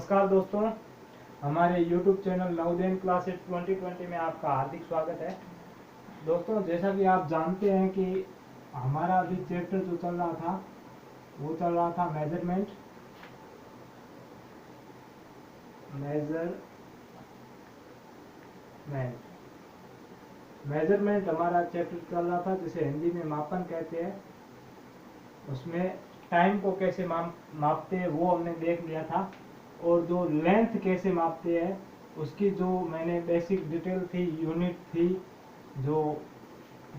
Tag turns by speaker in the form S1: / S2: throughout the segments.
S1: नमस्कार दोस्तों, हमारे YouTube चैनल नवोदय क्लासेस 2020 में आपका हार्दिक स्वागत है। दोस्तों, जैसा कि आप जानते हैं कि हमारा अभी चैप्टर जो चल रहा था वो चल रहा था मेजरमेंट। मेजरमेंट हमारा चैप्टर चल रहा था, जिसे हिंदी में मापन कहते हैं। उसमें टाइम को कैसे मापते हैं वो हमने देख लिया था, और जो लेंथ कैसे मापते हैं उसकी जो मैंने बेसिक डिटेल थी, यूनिट थी, जो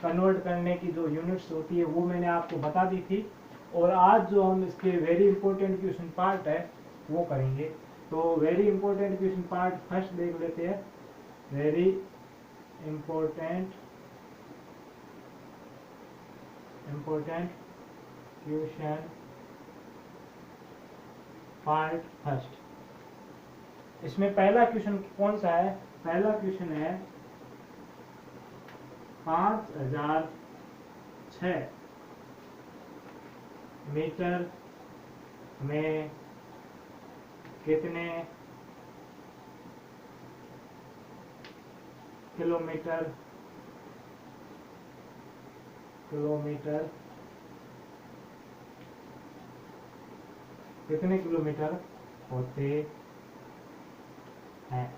S1: कन्वर्ट करने की जो यूनिट्स होती है वो मैंने आपको बता दी थी। और आज जो हम इसके वेरी इंपॉर्टेंट क्वेश्चन पार्ट है वो करेंगे। तो very important question part first देख लेते हैं। Very important question part first. इसमें पहला क्वेश्चन कौन सा है? पहला क्वेश्चन है 5006 मीटर में कितने किलोमीटर होते हैं।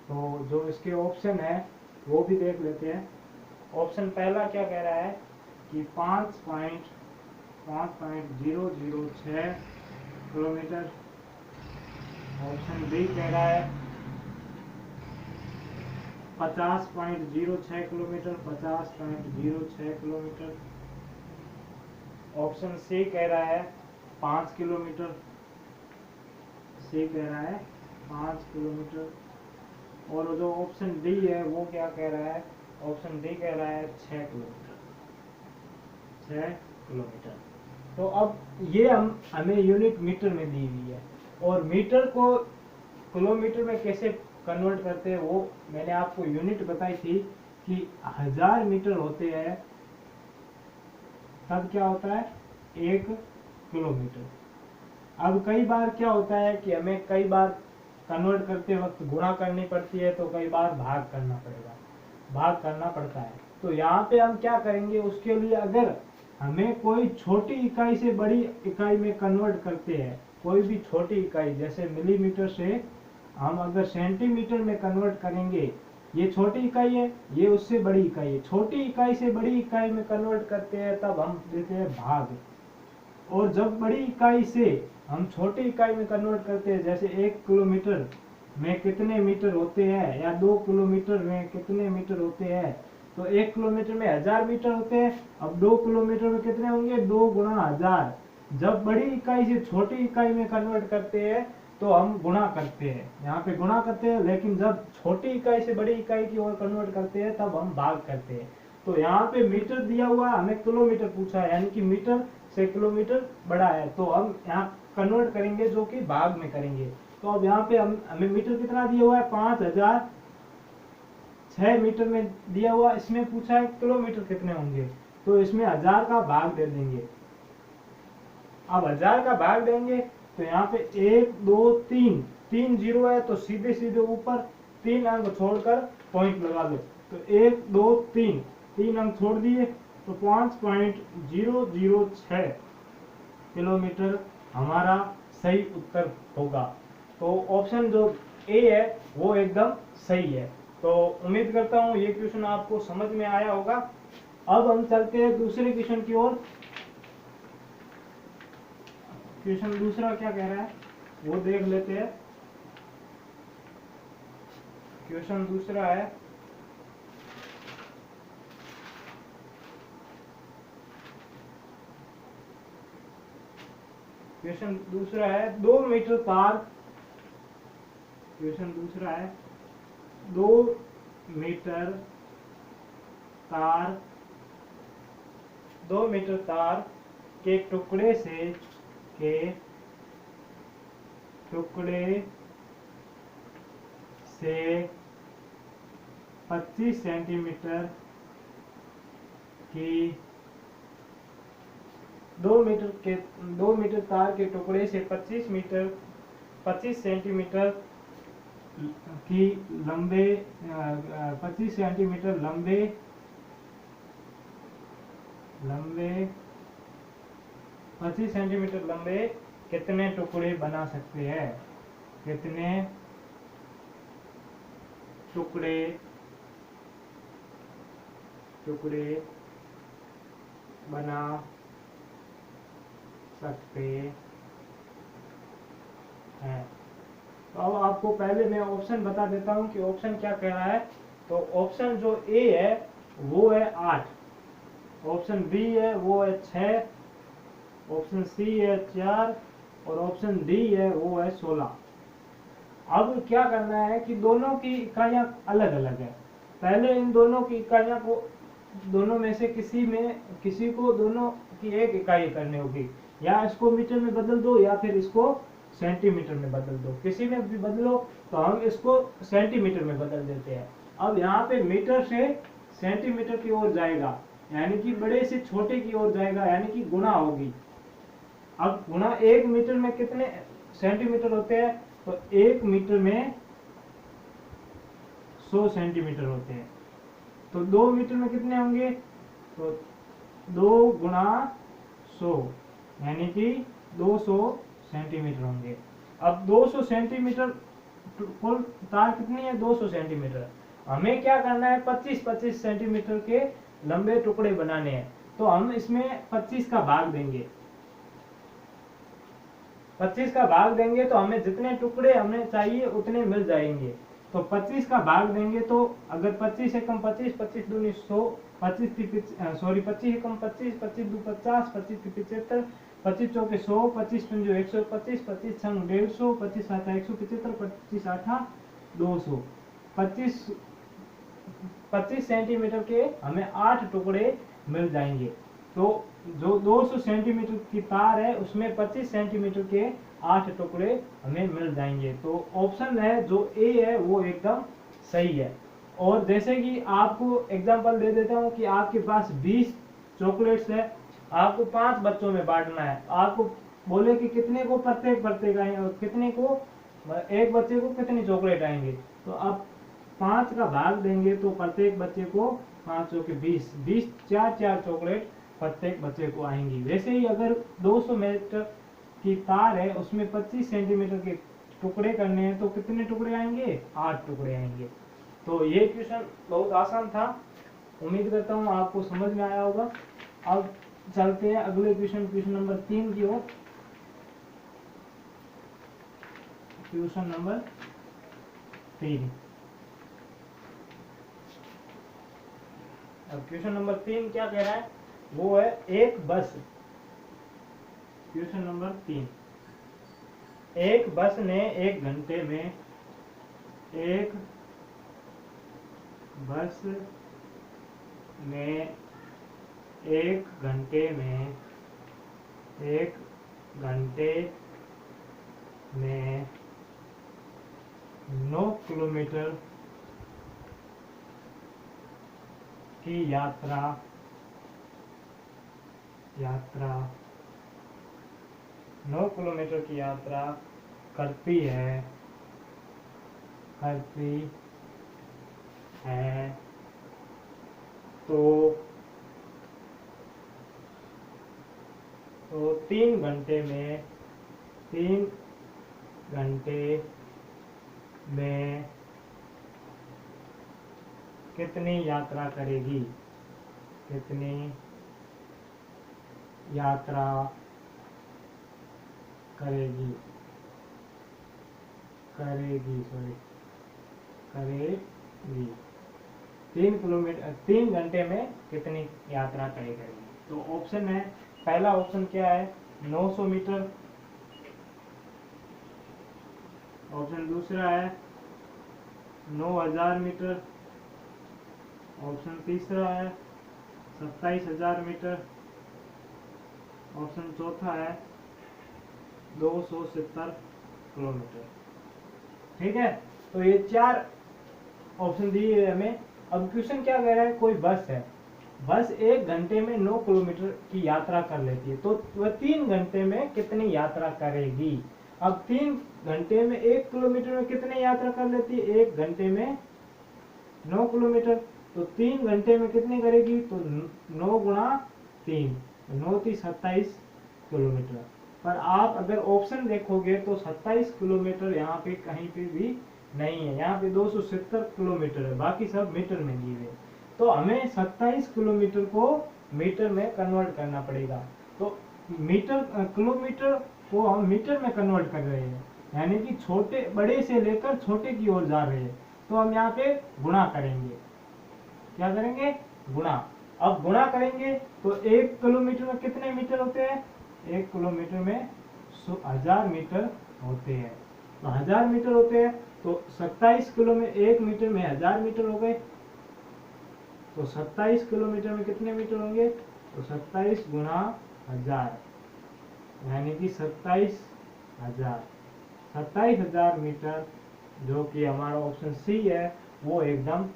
S1: तो जो इसके ऑप्शन है वो भी देख लेते हैं। ऑप्शन पहला क्या कह रहा है कि 5.006 किलोमीटर। ऑप्शन बी कह रहा है 50.06 किलोमीटर। 50.06 किलोमीटर। ऑप्शन सी कह रहा है 5 किलोमीटर। सी कह रहा है 5 किलोमीटर। और जो ऑप्शन डी है वो क्या कह रहा है? ऑप्शन डी कह रहा है 6 किलोमीटर। 6 किलोमीटर। तो अब ये हमें यूनिट मीटर में दी हुई है, और मीटर को किलोमीटर में कैसे कन्वर्ट करते हैं वो मैंने आपको यूनिट बताई थी कि 1000 मीटर होते हैं तब क्या होता है 1 किलोमीटर। अब कई बार क्या होता है कि हमें कई बार कन्वर्ट करते वक्त गुणा करनी पड़ती है, तो कई बार भाग करना पड़ता है। तो यहाँ पे हम क्या करेंगे, उसके लिए अगर हमें कोई छोटी इकाई से बड़ी इकाई में कन्वर्ट करते हैं, कोई भी छोटी इकाई जैसे मिलीमीटर से हम अगर सेंटीमीटर में कन्वर्ट करेंगे, ये छोटी इकाई है, ये उससे बड़ी इकाई है, छोटी इकाई से बड़ी इकाई में कन्वर्ट करते हैं तब हम देते हैं भाग। और जब बड़ी इकाई से हम छोटी इकाई में कन्वर्ट करते हैं, जैसे 1 किलोमीटर में कितने मीटर होते हैं या 2 किलोमीटर में कितने मीटर होते हैं, तो 1 किलोमीटर में 1000 मीटर होते हैं। अब 2 किलोमीटर में कितने होंगे? 2 गुणा 1000। जब बड़ी इकाई से छोटी इकाई में कन्वर्ट करते हैं तो हम गुणा करते हैं, यहाँ पे गुणा करते हैं। लेकिन जब छोटी इकाई से बड़ी इकाई की ओर कन्वर्ट करते हैं तब हम भाग करते हैं। तो यहाँ पे मीटर दिया हुआ, हमें किलोमीटर पूछा है, यानी कि मीटर से किलोमीटर बड़ा है, तो हम यहाँ कन्वर्ट करेंगे जो कि भाग में करेंगे। तो अब यहाँ पे हमें मीटर कितना दिया हुआ है? 5006 मीटर में दिया हुआ। इसमें पूछा है किलोमीटर कितने होंगे, तो इसमें 1000 का भाग दे देंगे। अब 1000 का भाग देंगे तो यहाँ पे 1 2 3 जीरो है, तो सीधे सीधे ऊपर 3 अंक छोड़कर पॉइंट लगा दो। तो 1 2 3 अंक छोड़ दिए, तो 5.006 किलोमीटर हमारा सही उत्तर होगा। तो ऑप्शन जो ए है वो एकदम सही है। तो उम्मीद करता हूँ ये क्वेश्चन आपको समझ में आया होगा। अब हम चलते हैं दूसरे क्वेश्चन की ओर। क्वेश्चन दूसरा क्या कह रहा है वो देख लेते हैं। क्वेश्चन दूसरा है क्वेश्चन दूसरा है 2 मीटर तार। क्वेश्चन दूसरा है 2 मीटर तार के टुकड़े से 25 सेंटीमीटर की 2 मीटर तार के टुकड़े से 25 25 सेंटीमीटर की लंबे 25 सेंटीमीटर लंबे 25 सेंटीमीटर लंबे कितने टुकड़े बना सकते हैं? कितने टुकड़े बना सकते हैं? तो अब आपको पहले मैं ऑप्शन बता देता हूं कि ऑप्शन क्या कह रहा है। तो ऑप्शन जो ए है वो है 8, ऑप्शन बी है वो है 6, ऑप्शन सी है 4 और ऑप्शन डी है वो है 16। अब क्या करना है कि दोनों की इकाइयां अलग अलग है। पहले इन दोनों की इकाइयां को, दोनों में से किसी को दोनों की एक इकाई करनी होगी। या इसको मीटर में बदल दो या फिर इसको सेंटीमीटर में बदल दो, किसी में भी बदलो। तो हम इसको सेंटीमीटर में बदल देते हैं। अब यहाँ पे मीटर से सेंटीमीटर की ओर जाएगा, यानी कि बड़े से छोटे की ओर जाएगा, यानी कि गुणा होगी। अब गुणा 1 मीटर में कितने सेंटीमीटर होते हैं? तो 1 मीटर में 100 सेंटीमीटर होते हैं। तो 2 मीटर में कितने होंगे? तो 2 गुणा 100 यानी कि 200 सेंटीमीटर होंगे। अब 200 सेंटीमीटर कुल तार कितनी है? 200 सेंटीमीटर। हमें क्या करना है? 25-25 सेंटीमीटर के लंबे टुकड़े बनाने हैं। तो हम इसमें 25 का भाग देंगे। 25 का भाग देंगे तो हमें जितने टुकड़े हमें चाहिए उतने मिल जाएंगे। तो 25 का भाग देंगे तो अगर 25 एकम 25, 25 दूनी 100, 25 एकम 25, 25 दू 50, 25 की 75, 25 चौके 100, 25 पंजो 125, 25 छंग 150, 25 सात 175, 25 आठा 200। 25 सेंटीमीटर के हमें 8 टुकड़े मिल जाएंगे। तो जो 200 सेंटीमीटर की तार है उसमें 25 सेंटीमीटर के 8 टुकड़े हमें मिल जाएंगे। तो ऑप्शन है जो ए है वो एकदम सही है। और जैसे कि आपको एग्जांपल दे देता हूं कि आपके पास 20 चॉकलेट्स है, आपको 5 बच्चों में बांटना है। आपको बोले कि कितने को प्रत्येक आएंगे और कितने को, एक बच्चे को कितनी चॉकलेट आएंगे। तो आप 5 का भाग देंगे तो प्रत्येक बच्चे को 5 के 20 4 चॉकलेट प्रत्येक बच्चे को आएंगी। वैसे ही अगर 200 मीटर की तार है उसमें 25 सेंटीमीटर के टुकड़े करने हैं तो कितने टुकड़े आएंगे? 8 टुकड़े आएंगे। तो ये क्वेश्चन बहुत आसान था, उम्मीद करता हूँ आपको समझ में आया होगा। अब चलते हैं अगले क्वेश्चन नंबर 3 की ओर। Question number 3। अब क्वेश्चन नंबर 3 क्या कह रहा है? वो है एक बस। क्वेश्चन नंबर 3, एक बस ने 1 घंटे में 1 घंटे में 9 किलोमीटर की यात्रा 9 किलोमीटर की यात्रा करती है तो 3 घंटे में कितनी यात्रा करेगी? करेगी 3 घंटे में कितनी यात्रा करेगी? तो ऑप्शन है, पहला ऑप्शन क्या है? 900 मीटर। ऑप्शन दूसरा है 9000 मीटर। ऑप्शन तीसरा है 27000 मीटर। ऑप्शन चौथा है 270 किलोमीटर। ठीक है, तो ये 4 ऑप्शन दिए है हमें। अब क्वेश्चन क्या कह रहा है? कोई बस है, बस 1 घंटे में 9 किलोमीटर की यात्रा कर लेती है, तो वह 3 घंटे में कितनी यात्रा करेगी? अब 3 घंटे में 1 किलोमीटर में कितने यात्रा कर लेती है? 1 घंटे में 9 किलोमीटर। तो 3 घंटे में कितने करेगी? तो 9 गुणा 3, 9 × 27 किलोमीटर। पर आप अगर ऑप्शन देखोगे तो 27 किलोमीटर यहाँ पे कहीं पे भी नहीं है, यहाँ पे 270 किलोमीटर है, बाकी सब मीटर में दिए हुए। तो हमें 27 किलोमीटर को मीटर में कन्वर्ट करना पड़ेगा। तो किलोमीटर को हम मीटर में कन्वर्ट कर रहे हैं, यानी कि बड़े से लेकर छोटे की ओर जा रहे हैं। तो हम यहाँ पे गुणा करेंगे। क्या करेंगे? गुणा। अब गुणा करेंगे तो 1 किलोमीटर में कितने मीटर होते हैं? 1 किलोमीटर में 1000 मीटर होते हैं। तो 1000 मीटर होते हैं, तो 27 किलो में 1 मीटर में 1000 मीटर हो गए। तो 27 किलोमीटर में कितने मीटर होंगे? तो 27 गुणा 1000, यानी कि 27,000, 27,000 मीटर, जो कि हमारा ऑप्शन सी है वो एकदम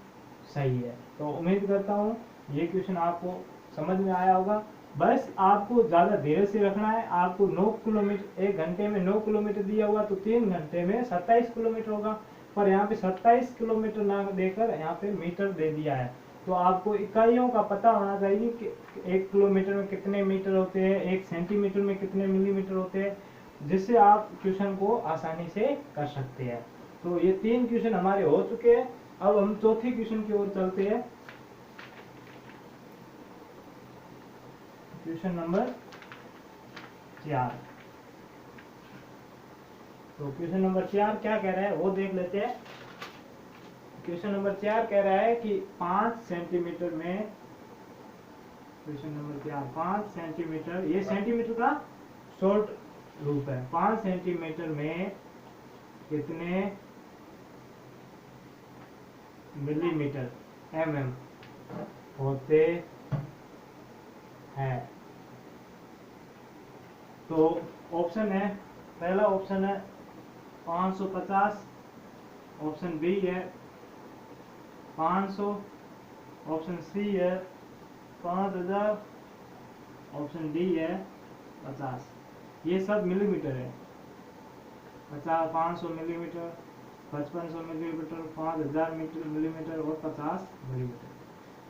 S1: सही है। तो उम्मीद करता हूँ ये क्वेश्चन आपको समझ में आया होगा। बस आपको ज़्यादा धीरे से रखना है। आपको 9 किलोमीटर, 1 घंटे में 9 किलोमीटर दिया हुआ, तो 3 घंटे में 27 किलोमीटर होगा। पर यहाँ पे 27 किलोमीटर ना देकर यहाँ पे मीटर दे दिया है। तो आपको इकाइयों का पता होना चाहिए कि 1 किलोमीटर में कितने मीटर होते हैं, 1 सेंटीमीटर में कितने मिलीमीटर होते हैं, जिससे आप क्वेश्चन को आसानी से कर सकते हैं। तो ये 3 क्वेश्चन हमारे हो चुके हैं। अब हम चौथे क्वेश्चन की ओर चलते हैं। Question number 4। तो क्वेश्चन नंबर 4 क्या कह रहा है वो देख लेते हैं। क्वेश्चन नंबर 4 कह रहा है कि 5 सेंटीमीटर में, क्वेश्चन नंबर 4, 5 सेंटीमीटर, ये सेंटीमीटर का शॉर्ट रूप है। 5 सेंटीमीटर में कितने मिलीमीटर mm होते हैं? तो ऑप्शन है, पहला ऑप्शन है 550, ऑप्शन बी है 500, ऑप्शन सी है 5000, ऑप्शन डी है 50। ये सब मिलीमीटर है। 500 मिलीमीटर, 5500 मिलीमीटर, 5000 मिलीमीटर और 50 मिलीमीटर।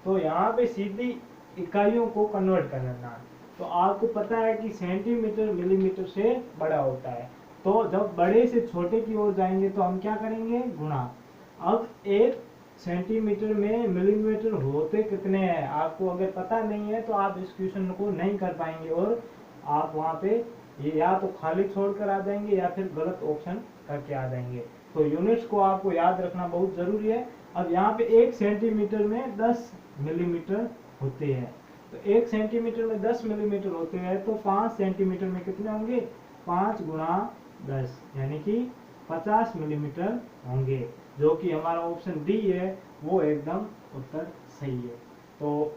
S1: तो यहाँ पे सीधी इकाइयों को कन्वर्ट करना है। तो आपको पता है कि सेंटीमीटर मिलीमीटर से बड़ा होता है। तो जब बड़े से छोटे की ओर जाएंगे तो हम क्या करेंगे? गुणा। अब 1 सेंटीमीटर में मिलीमीटर होते कितने हैं आपको अगर पता नहीं है तो आप इस क्वेश्चन को नहीं कर पाएंगे, और आप वहाँ पे ये या तो खाली छोड़कर आ जाएंगे या फिर गलत ऑप्शन करके आ जाएंगे। तो यूनिट्स को आपको याद रखना बहुत जरूरी है। अब यहाँ पे 1 सेंटीमीटर में 10 मिलीमीटर होते हैं। तो 1 सेंटीमीटर में 10 मिलीमीटर होते हैं, तो 5 सेंटीमीटर में कितने होंगे? 5 गुणा 10, यानी कि 50 मिलीमीटर होंगे, जो कि हमारा ऑप्शन डी है वो एकदम उत्तर सही है। तो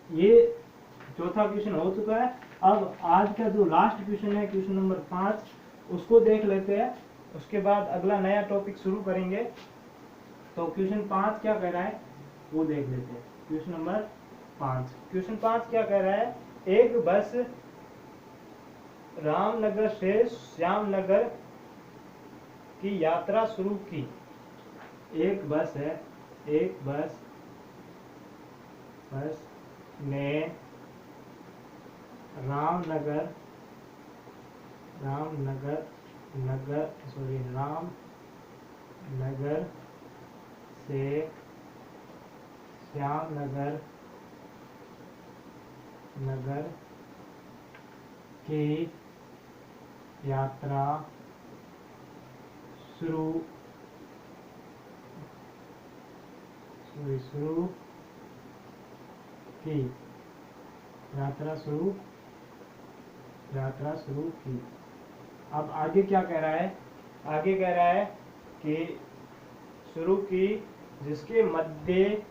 S1: ये चौथा क्वेश्चन हो चुका है। अब आज का जो लास्ट क्वेश्चन है, क्वेश्चन नंबर 5, उसको देख लेते हैं। उसके बाद अगला नया टॉपिक शुरू करेंगे। तो क्वेश्चन 5 क्या कह रहा है वो देख लेते हैं। क्वेश्चन नंबर 5, क्वेश्चन 5 क्या कह रहा है? एक बस रामनगर से श्यामनगर की यात्रा शुरू की। एक बस है, एक बस ने रामनगर से श्यामनगर की यात्रा शुरू की। अब आगे क्या कह रहा है? आगे कह रहा है कि शुरू की जिसके मध्य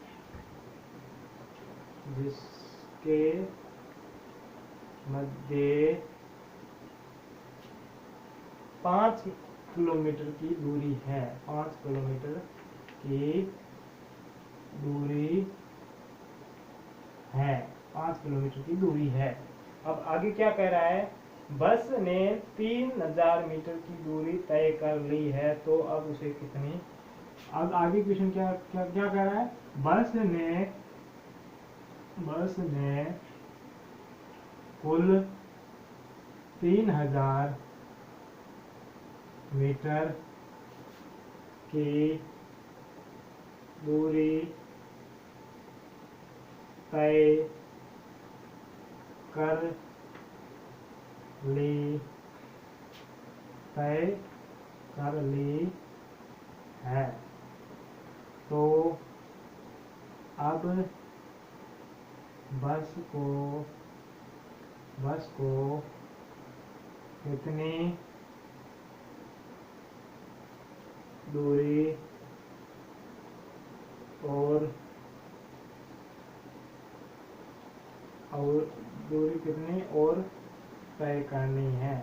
S1: 5 किलोमीटर की दूरी है। 5 किलोमीटर की दूरी है। 5 किलोमीटर की दूरी है। अब आगे क्या कह रहा है बस ने 3000 मीटर की दूरी तय कर ली है, तो अब उसे कितनी, अब आगे क्वेश्चन क्या क्या क्या कह रहा है, बस ने कुल 3000 मीटर की दूरी तय कर ली है, तो अब बस को कितनी दूरी और दूरी कितनी और तय करनी है,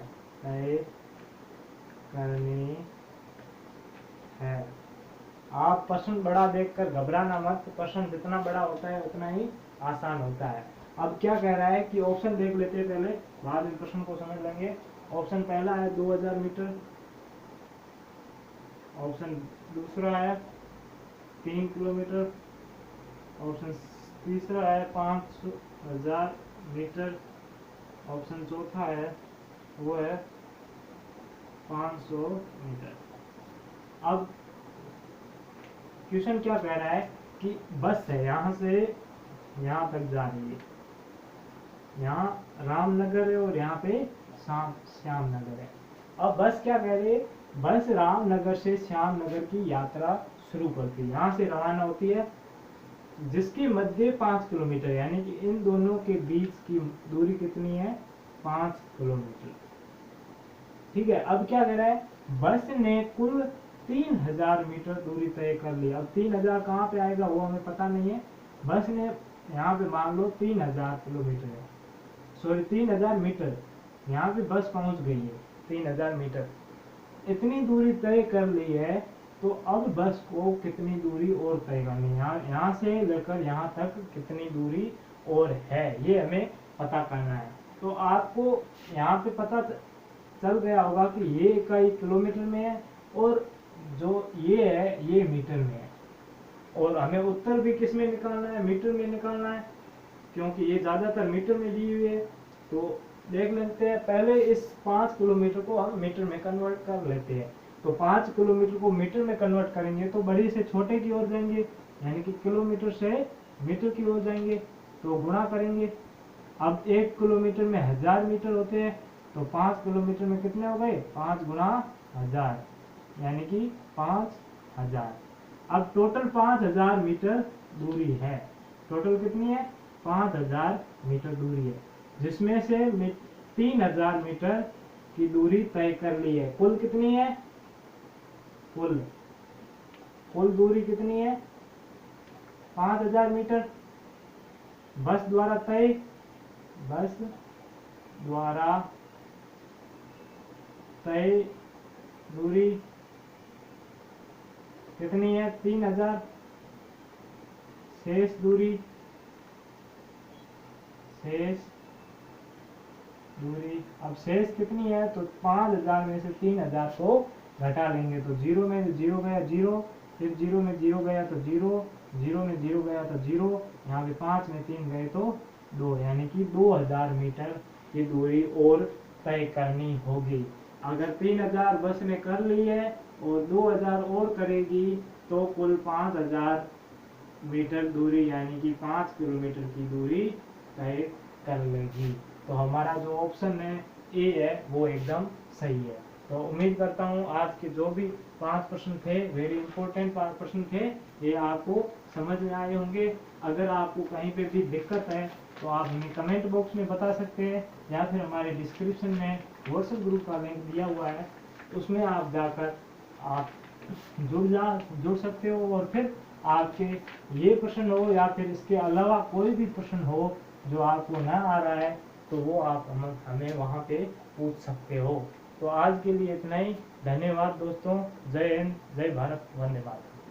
S1: आप प्रश्न बड़ा देखकर घबराना मत, प्रश्न जितना बड़ा होता है उतना ही आसान होता है। अब क्या कह रहा है कि ऑप्शन देख लेते हैं पहले, बाद में प्रश्न को समझ लेंगे। ऑप्शन पहला है 2000 मीटर, ऑप्शन दूसरा है 3 किलोमीटर, ऑप्शन तीसरा है 5000 मीटर, ऑप्शन चौथा है वो है 500 मीटर। अब क्वेश्चन क्या कह रहा है कि बस है यहाँ से यहाँ तक जा रही है, यहाँ रामनगर है और यहाँ पे श्याम नगर है। अब बस क्या कह रही है, बस रामनगर से श्याम नगर की यात्रा शुरू करती है, यहाँ से रवाना होती है, जिसकी मध्य 5 किलोमीटर, यानी कि इन दोनों के बीच की दूरी कितनी है, 5 किलोमीटर। ठीक है, अब क्या कह रहा है, बस ने कुल 3000 मीटर दूरी तय कर ली। अब 3000 कहाँ पे आएगा वो हमें पता नहीं है, बस ने यहाँ पे मान लो 3000 किलोमीटर है, सॉरी 3000 मीटर, यहाँ पे बस पहुंच गई है 3000 मीटर, इतनी दूरी तय कर ली है, तो अब बस को कितनी दूरी और तय करनी है, यहाँ से लेकर यहाँ तक कितनी दूरी और है, ये हमें पता करना है। तो आपको यहाँ पे पता चल गया होगा कि ये इकाई किलोमीटर में है और जो ये है ये मीटर में है, और हमें उत्तर भी किस में निकालना है, मीटर में निकालना है, क्योंकि ये ज्यादातर मीटर में दी हुई है। तो देख लेते हैं, पहले इस 5 किलोमीटर को हम मीटर में कन्वर्ट कर लेते हैं। तो 5 किलोमीटर को मीटर में कन्वर्ट करेंगे तो बड़ी से छोटे की ओर जाएंगे, यानी कि किलोमीटर से मीटर की ओर जाएंगे, तो गुणा करेंगे। अब 1 किलोमीटर में 1000 मीटर होते हैं, तो 5 किलोमीटर में कितने हो गए, 5 गुणा 1000, यानी कि 5000। अब टोटल 5000 मीटर दूरी है, टोटल कितनी है, 5000 मीटर दूरी है, जिसमें से 3000 मीटर की दूरी तय कर ली है। कुल कितनी है, कुल दूरी कितनी है, 5000 मीटर। बस द्वारा तय दूरी कितनी है, 3000, शेष दूरी अब शेष कितनी है, तो 5000 में से 3000 को घटा लेंगे, तो 0 में 0 गया 0, फिर 0 में 0 गया तो 0, 0 में 0 गया तो 0, यहाँ पे 5 में 3 गए तो 2, यानी कि 2000 मीटर की दूरी और तय करनी होगी। अगर 3000 बस ने कर ली है और 2000 और करेगी तो कुल 5000 मीटर दूरी, यानी कि 5 किलोमीटर की दूरी तय कर लेगी। तो हमारा जो ऑप्शन है ए है वो एकदम सही है। तो उम्मीद करता हूँ आज के जो भी 5 प्रश्न थे, वेरी इंपॉर्टेंट 5 प्रश्न थे, ये आपको समझ में आए होंगे। अगर आपको कहीं पे भी दिक्कत है तो आप हमें कमेंट बॉक्स में बता सकते हैं, या फिर हमारे डिस्क्रिप्शन में व्हाट्सएप ग्रुप का लिंक दिया हुआ है, उसमें आप जाकर आप जुड़ सकते हो, और फिर आपके ये प्रश्न हो या फिर इसके अलावा कोई भी प्रश्न हो जो आपको ना आ रहा है, तो वो आप हमें वहाँ पे पूछ सकते हो। तो आज के लिए इतना ही, धन्यवाद दोस्तों, जय हिंद, जय भारत, वंदे मातरम।